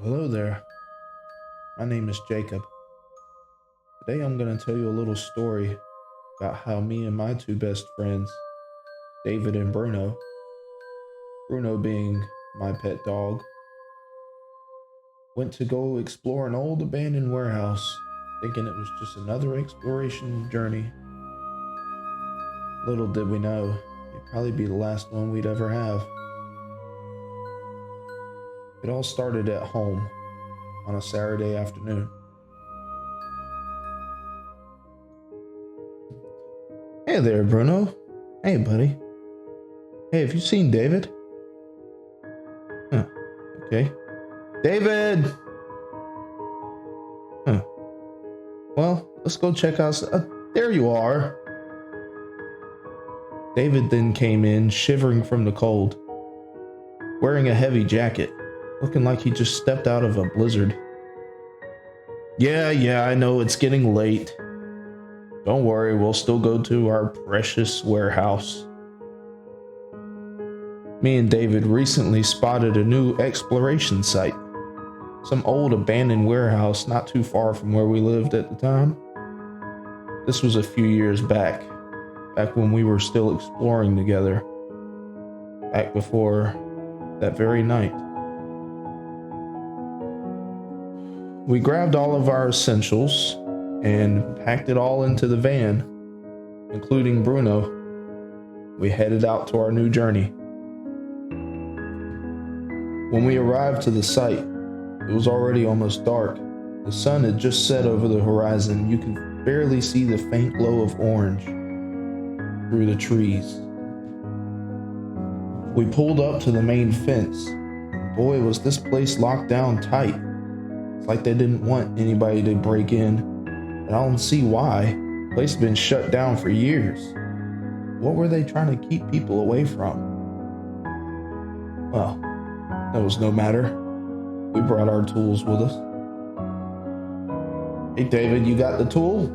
Hello there. My name is Jacob. Today I'm going to tell you a little story about how me and my two best friends, David and Bruno being my pet dog, went to go explore an old abandoned warehouse, thinking it was just another exploration journey. Little did we know, it'd probably be the last one we'd ever have. It all started at home on a Saturday afternoon. Hey there, Bruno. Hey, buddy. Hey, have you seen David? Huh. Okay. David! Huh. Well, let's go check out. There you are. David then came in, shivering from the cold, wearing a heavy jacket, looking like he just stepped out of a blizzard. Yeah, I know it's getting late. Don't worry, we'll still go to our precious warehouse. Me and David recently spotted a new exploration site. Some old abandoned warehouse not too far from where we lived at the time. This was a few years back when we were still exploring together. Back before that very night. We grabbed all of our essentials and packed it all into the van, including Bruno. We headed out to our new journey. When we arrived to the site, it was already almost dark. The sun had just set over the horizon. You could barely see the faint glow of orange through the trees. We pulled up to the main fence. Boy, was this place locked down tight. It's like they didn't want anybody to break in. And I don't see why. The place had been shut down for years. What were they trying to keep people away from? Well, that was no matter. We brought our tools with us. Hey David, you got the tool?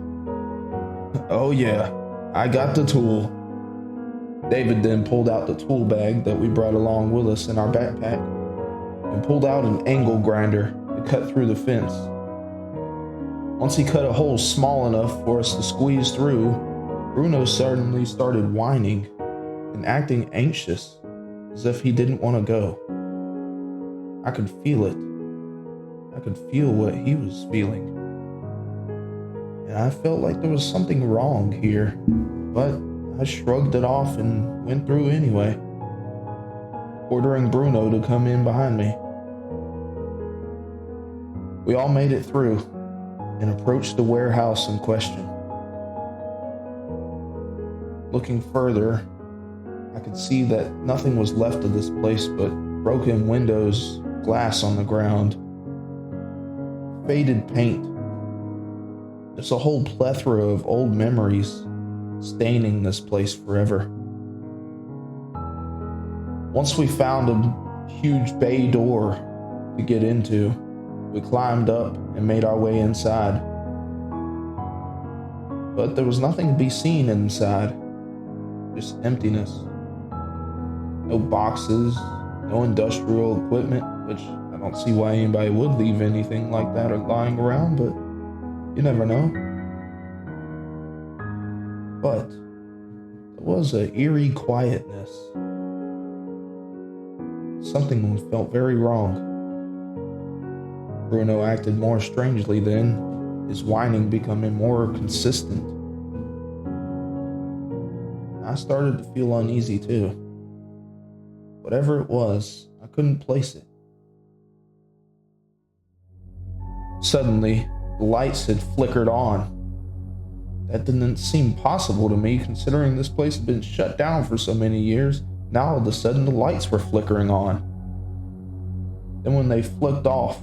Oh yeah, I got the tool. David then pulled out the tool bag that we brought along with us in our backpack and pulled out an angle grinder to cut through the fence. Once he cut a hole small enough for us to squeeze through, Bruno suddenly started whining and acting anxious, as if he didn't want to go. I could feel it. I could feel what he was feeling. And I felt like there was something wrong here, but I shrugged it off and went through anyway, ordering Bruno to come in behind me. We all made it through and approached the warehouse in question. Looking further, I could see that nothing was left of this place but broken windows, glass on the ground, faded paint. There's a whole plethora of old memories staining this place forever. Once we found a huge bay door to get into, we climbed up and made our way inside. But there was nothing to be seen inside, just emptiness. No boxes, no industrial equipment, which I don't see why anybody would leave anything like that lying around, but you never know. But there was an eerie quietness. Something felt very wrong. Bruno acted more strangely then, his whining becoming more consistent. I started to feel uneasy too. Whatever it was, I couldn't place it. Suddenly, the lights had flickered on. That didn't seem possible to me, considering this place had been shut down for so many years. Now all of a sudden the lights were flickering on. Then when they flicked off,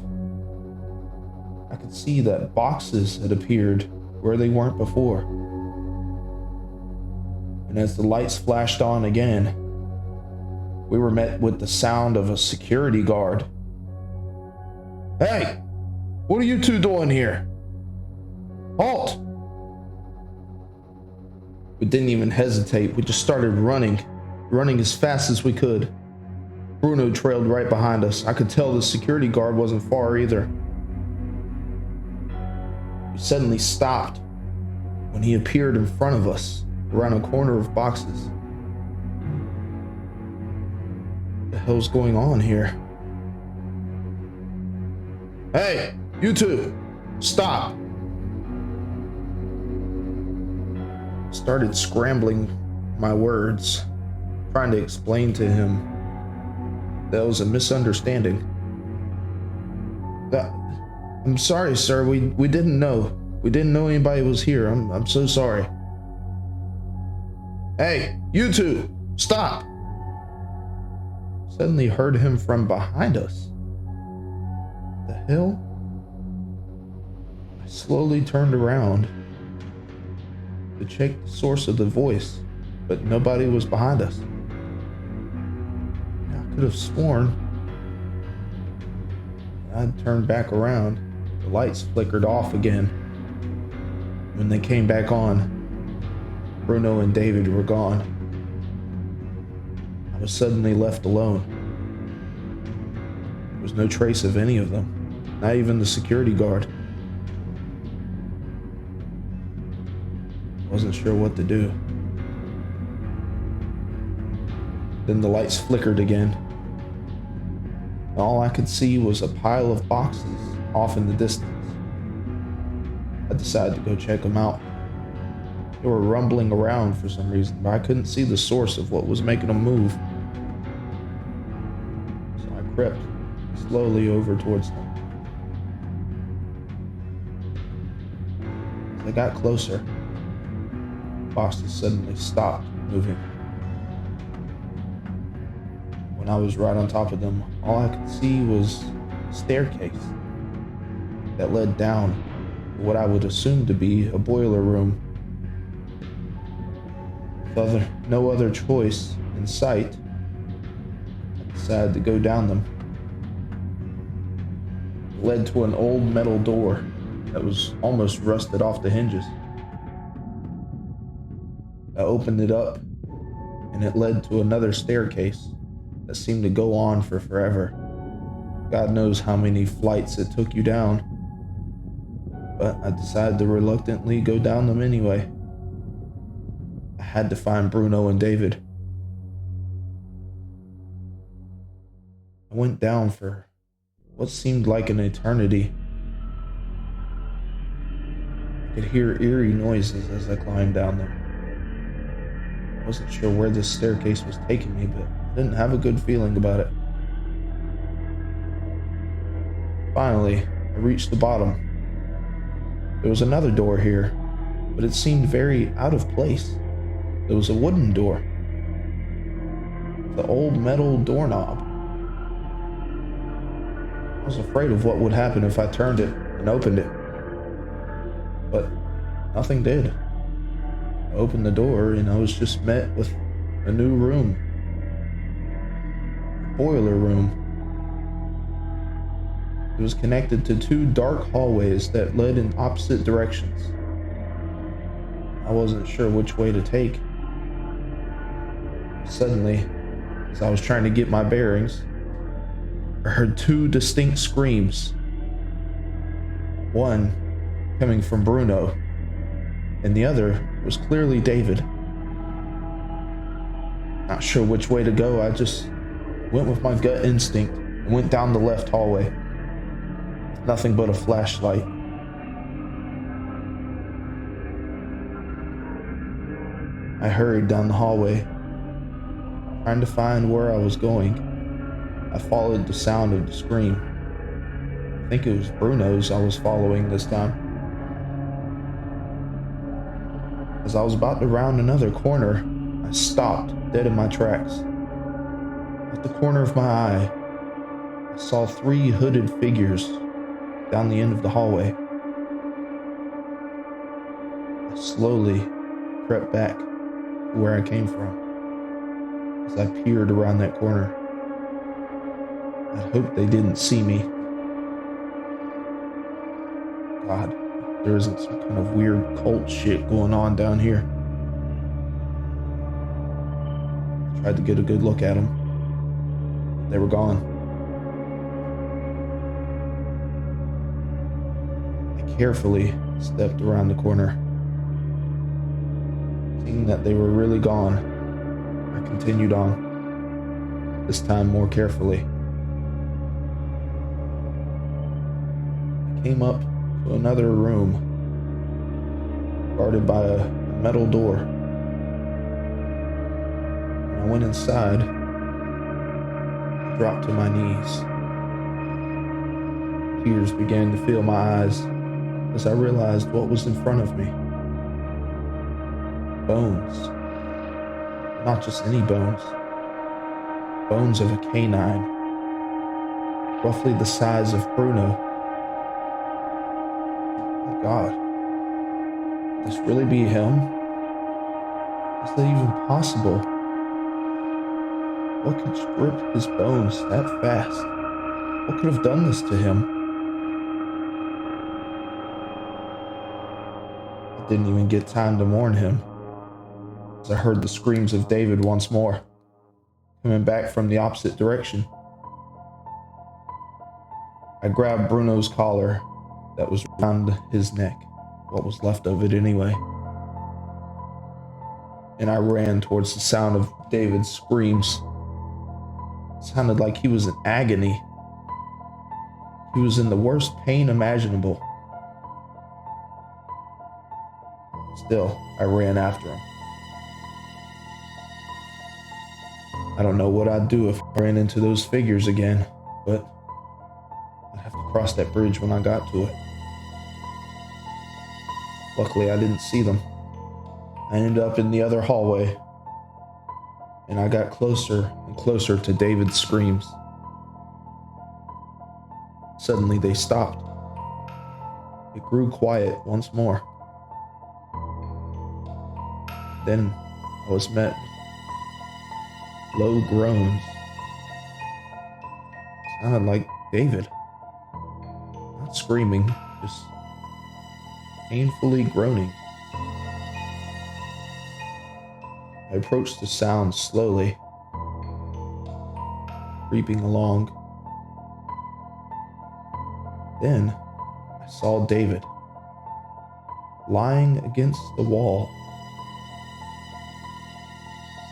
I could see that boxes had appeared where they weren't before. And as the lights flashed on again, we were met with the sound of a security guard. Hey! What are you two doing here? Halt! We didn't even hesitate. We just started running as fast as we could. Bruno trailed right behind us. I could tell the security guard wasn't far either. We suddenly stopped when he appeared in front of us, around a corner of boxes. What the hell's going on here? Hey, you two, stop! Started scrambling my words, trying to explain to him that was a misunderstanding. I'm sorry, sir. We didn't know. We didn't know anybody was here. I'm so sorry. Hey, you two, stop! Suddenly heard him from behind us. The hell? I slowly turned around to check the source of the voice, but nobody was behind us. I could have sworn I turned back around. The lights flickered off again. When they came back on, Bruno and David were gone. I was suddenly left alone. There was no trace of any of them, not even the security guard. Wasn't sure what to do. Then the lights flickered again. All I could see was a pile of boxes off in the distance. I decided to go check them out. They were rumbling around for some reason, but I couldn't see the source of what was making them move. So I crept slowly over towards them. As I got closer, the boxes suddenly stopped moving. When I was right on top of them, all I could see was a staircase that led down to what I would assume to be a boiler room. With no other choice in sight, I decided to go down them. It led to an old metal door that was almost rusted off the hinges. I opened it up, and it led to another staircase that seemed to go on for forever. God knows how many flights it took you down, but I decided to reluctantly go down them anyway. I had to find Bruno and David. I went down for what seemed like an eternity. I could hear eerie noises as I climbed down them. I wasn't sure where this staircase was taking me, but I didn't have a good feeling about it. Finally, I reached the bottom. There was another door here, but it seemed very out of place. There was a wooden door, the old metal doorknob. I was afraid of what would happen if I turned it and opened it, but nothing did. I opened the door and I was just met with a new room, a boiler room. It was connected to two dark hallways that led in opposite directions. I wasn't sure which way to take. Suddenly, as I was trying to get my bearings, I heard two distinct screams. One coming from Bruno, and the other was clearly David. Not sure which way to go, I just went with my gut instinct and went down the left hallway, with nothing but a flashlight. I hurried down the hallway, trying to find where I was going. I followed the sound of the scream. I think it was Bruno's I was following this time. As I was about to round another corner, I stopped dead in my tracks. At the corner of my eye, I saw three hooded figures down the end of the hallway. I slowly crept back to where I came from. As I peered around that corner, I hoped they didn't see me. God, there isn't some kind of weird cult shit going on down here. I tried to get a good look at them. They were gone. I carefully stepped around the corner. Seeing that they were really gone, I continued on, this time more carefully. I came up to another room, guarded by a metal door. When I went inside, I dropped to my knees. Tears began to fill my eyes as I realized what was in front of me. Bones. Not just any bones. Bones of a canine, roughly the size of Bruno. Oh my God. Could this really be him? Is that even possible? What could strip his bones that fast? What could have done this to him? I didn't even get time to warn him, as I heard the screams of David once more, coming back from the opposite direction. I grabbed Bruno's collar that was around his neck, what was left of it anyway, and I ran towards the sound of David's screams. It sounded like he was in agony. He was in the worst pain imaginable. Still, I ran after him. I don't know what I'd do if I ran into those figures again, but I'd have to cross that bridge when I got to it. Luckily, I didn't see them. I ended up in the other hallway, and I got closer and closer to David's screams. Suddenly, they stopped. It grew quiet once more. Then I was met with low groans. It sounded like David. Not screaming, just painfully groaning. I approached the sound slowly, creeping along. Then I saw David lying against the wall,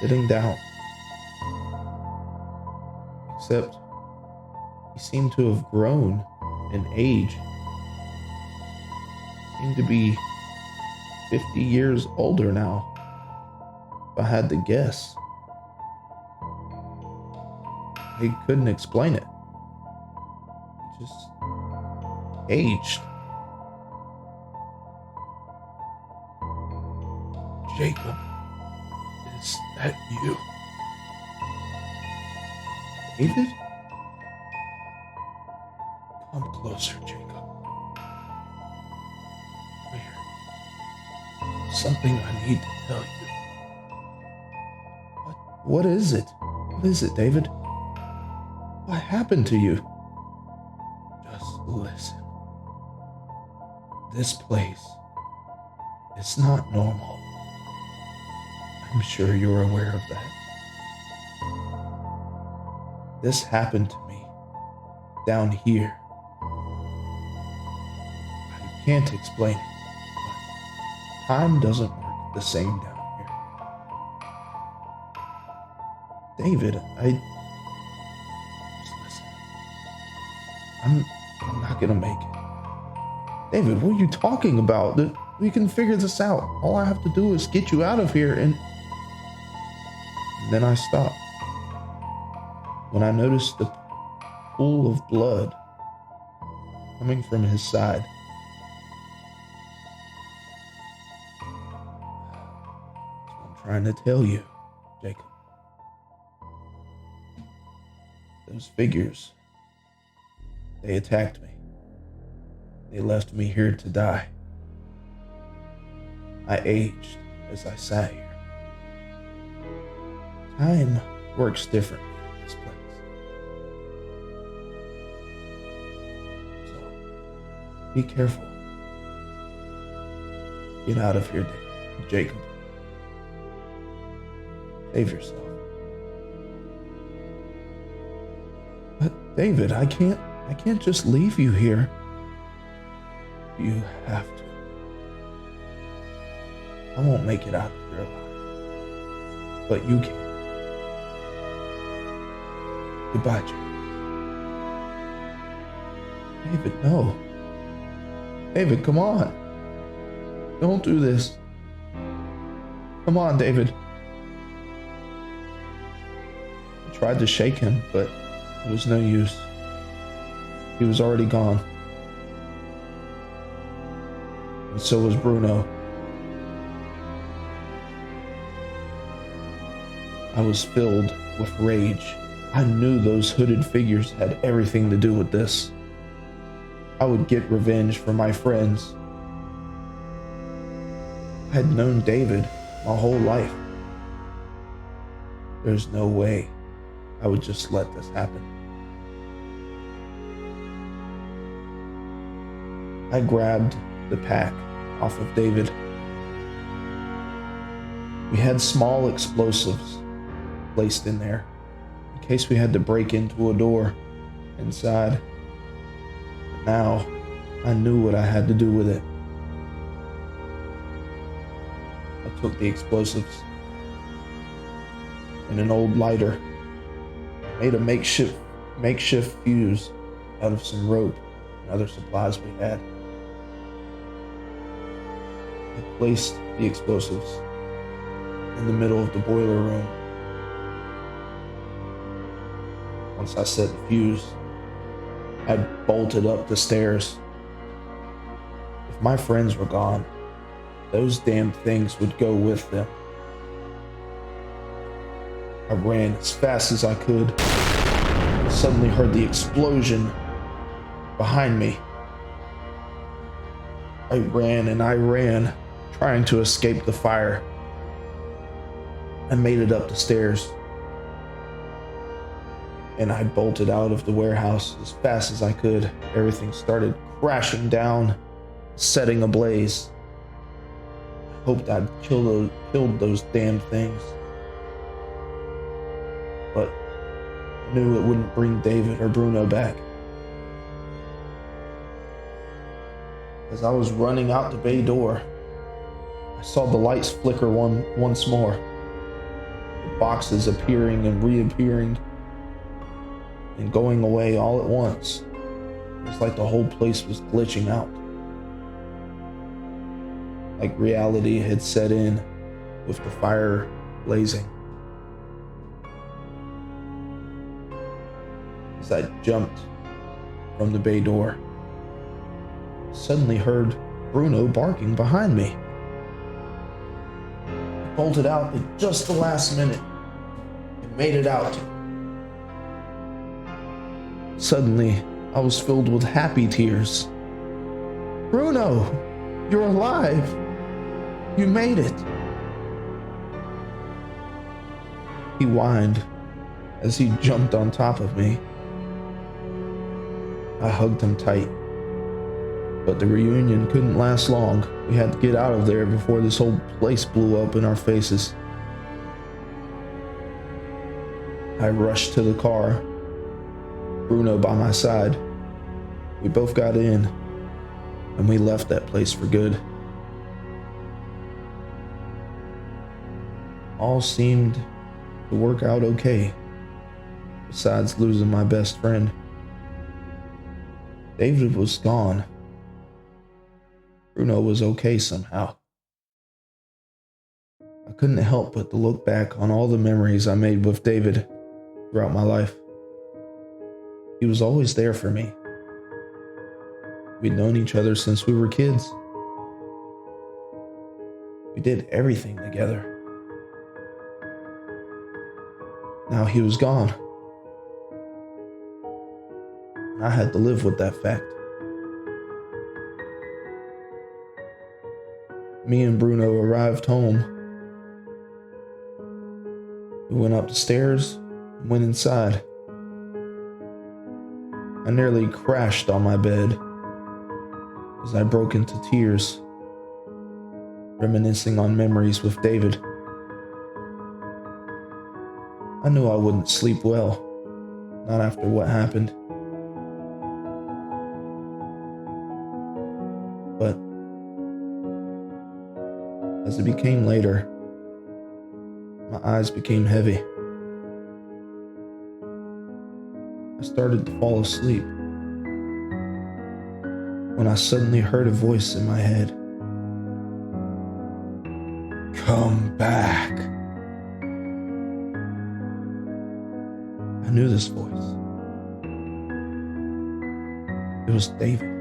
sitting down. Except he seemed to have grown in age. Seemed to be 50 years older now, if I had to guess. I couldn't explain it. He just aged. Jacob, is that you? David? Come closer, Jacob. Come here. Something I need to tell you. What is it? What is it, David? What happened to you? Just listen. This place is not normal. I'm sure you're aware of that. This happened to me down here. I can't explain it, but time doesn't work the same down here. David, just listen. I'm not gonna make it. David, what are you talking about? We can figure this out. All I have to do is get you out of here and then I stopped when I noticed the pool of blood coming from his side. That's what I'm trying to tell you, Jacob. Those figures, they attacked me. They left me here to die. I aged as I sat here. Time works differently in this place. So, be careful. Get out of here, Jacob. Save yourself. David, I can't just leave you here. You have to. I won't make it out of here alive, but you can. Goodbye, Jake. David, no. David, come on. Don't do this. Come on, David. I tried to shake him, but it was no use. He was already gone. And so was Bruno. I was filled with rage. I knew those hooded figures had everything to do with this. I would get revenge for my friends. I had known David my whole life. There's no way I would just let this happen. I grabbed the pack off of David. We had small explosives placed in there in case we had to break into a door inside. But now I knew what I had to do with it. I took the explosives and an old lighter, made a makeshift fuse out of some rope and other supplies we had. I placed the explosives in the middle of the boiler room. Once I set the fuse, I bolted up the stairs. If my friends were gone, those damn things would go with them. I ran as fast as I could. I suddenly heard the explosion behind me. I ran, trying to escape the fire. I made it up the stairs, and I bolted out of the warehouse as fast as I could. Everything started crashing down, setting ablaze. I hoped I'd killed those damn things, but I knew it wouldn't bring David or Bruno back. As I was running out the bay door, I saw the lights flicker once more, the boxes appearing and reappearing and going away all at once. It was like the whole place was glitching out, like reality had set in with the fire blazing. As I jumped from the bay door, I suddenly heard Bruno barking behind me. I bolted out at just the last minute and made it out. Suddenly, I was filled with happy tears. Bruno, you're alive. You made it. He whined as he jumped on top of me. I hugged him tight, but the reunion couldn't last long. We had to get out of there before this whole place blew up in our faces. I rushed to the car, Bruno by my side. We both got in, and we left that place for good. All seemed to work out okay, besides losing my best friend. David was gone. Bruno was okay somehow. I couldn't help but to look back on all the memories I made with David throughout my life. He was always there for me. We'd known each other since we were kids. We did everything together. Now he was gone. I had to live with that fact. Me and Bruno arrived home. We went up the stairs and went inside. I nearly crashed on my bed as I broke into tears, reminiscing on memories with David. I knew I wouldn't sleep well, not after what happened. As it became later, my eyes became heavy. I started to fall asleep when I suddenly heard a voice in my head. Come back. I knew this voice. It was David.